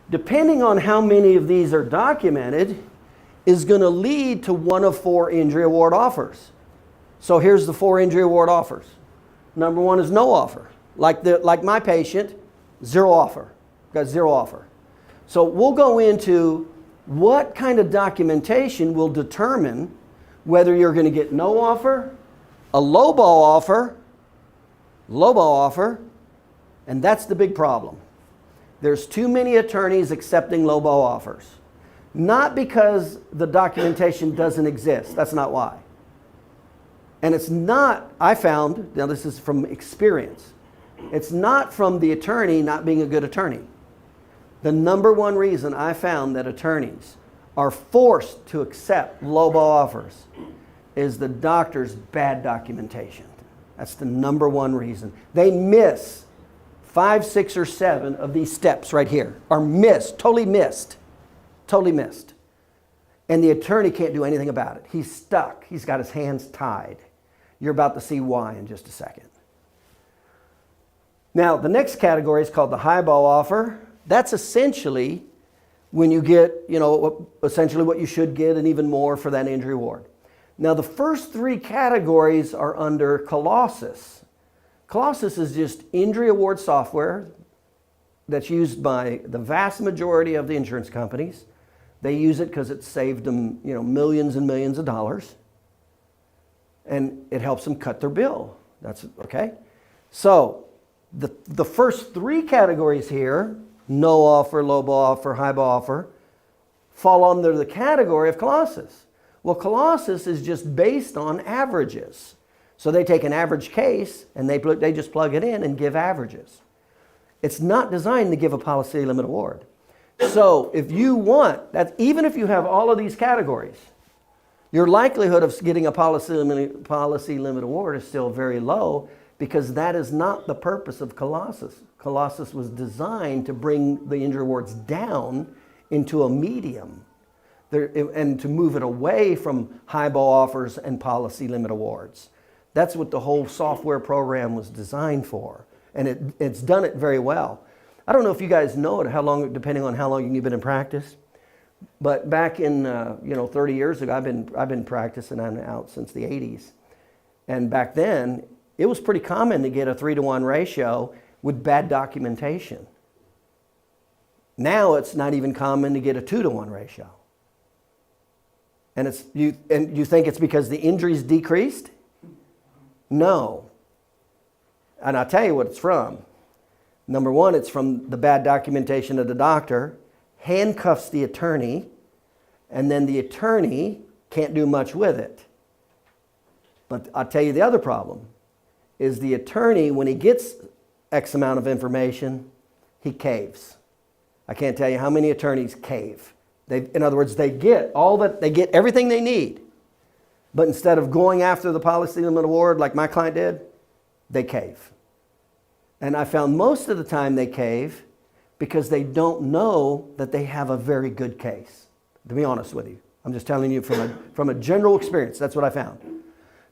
depending on how many of these are documented, is going to lead to one of 4 injury award offers. So here's the 4 injury award offers. Number 1 is no offer. Like my patient, 0 offer. Got 0 offer. So we'll go into what kind of documentation will determine whether you're going to get no offer, a low ball offer, and that's the big problem. There's too many attorneys accepting low ball offers. Not because the documentation doesn't exist. That's not why. And it's not, I found, now this is from experience, it's not from the attorney not being a good attorney. The number one reason I found that attorneys are forced to accept low ball offers is the doctor's bad documentation. That's the number one reason. They miss 5, 6, or 7 of these steps right here are missed, totally missed. Totally missed. And the attorney can't do anything about it. He's stuck. He's got his hands tied. You're about to see why in just a second. Now, the next category is called the high ball offer. That's essentially when you get, essentially what you should get and even more for that injury award. Now, the first 3 categories are under Colossus. Colossus is just injury award software that's used by the vast majority of the insurance companies. They use it because it saved them, millions and millions of dollars. And it helps them cut their bill. That's okay. So the first 3 categories here, no offer, low ball offer, high ball offer, fall under the category of Colossus. Well, Colossus is just based on averages. So they take an average case and they just plug it in and give averages. It's not designed to give a policy limit award. So if you want, that, even if you have all of these categories, your likelihood of getting a policy limit award is still very low because that is not the purpose of Colossus. Colossus was designed to bring the injury awards down into a medium and to move it away from high ball offers and policy limit awards. That's what the whole software program was designed for. And it's done it very well. I don't know if you guys know it, how long, depending on how long you've been in practice. But back in 30 years ago, I've been practicing. I'm out since the 80s, and back then it was pretty common to get a 3-to-1 ratio with bad documentation. Now it's not even common to get a 2-to-1 ratio. And you think it's because the injuries decreased? No. And I'll tell you what it's from. Number 1, it's from the bad documentation of the doctor, handcuffs the attorney, and then the attorney can't do much with it. But I'll tell you the other problem is the attorney, when he gets X amount of information, he caves. I can't tell you how many attorneys cave. In other words, they get everything they need. But instead of going after the policy limit award like my client did, they cave. And I found most of the time they cave because they don't know that they have a very good case. To be honest with you, I'm just telling you from a general experience. That's what I found.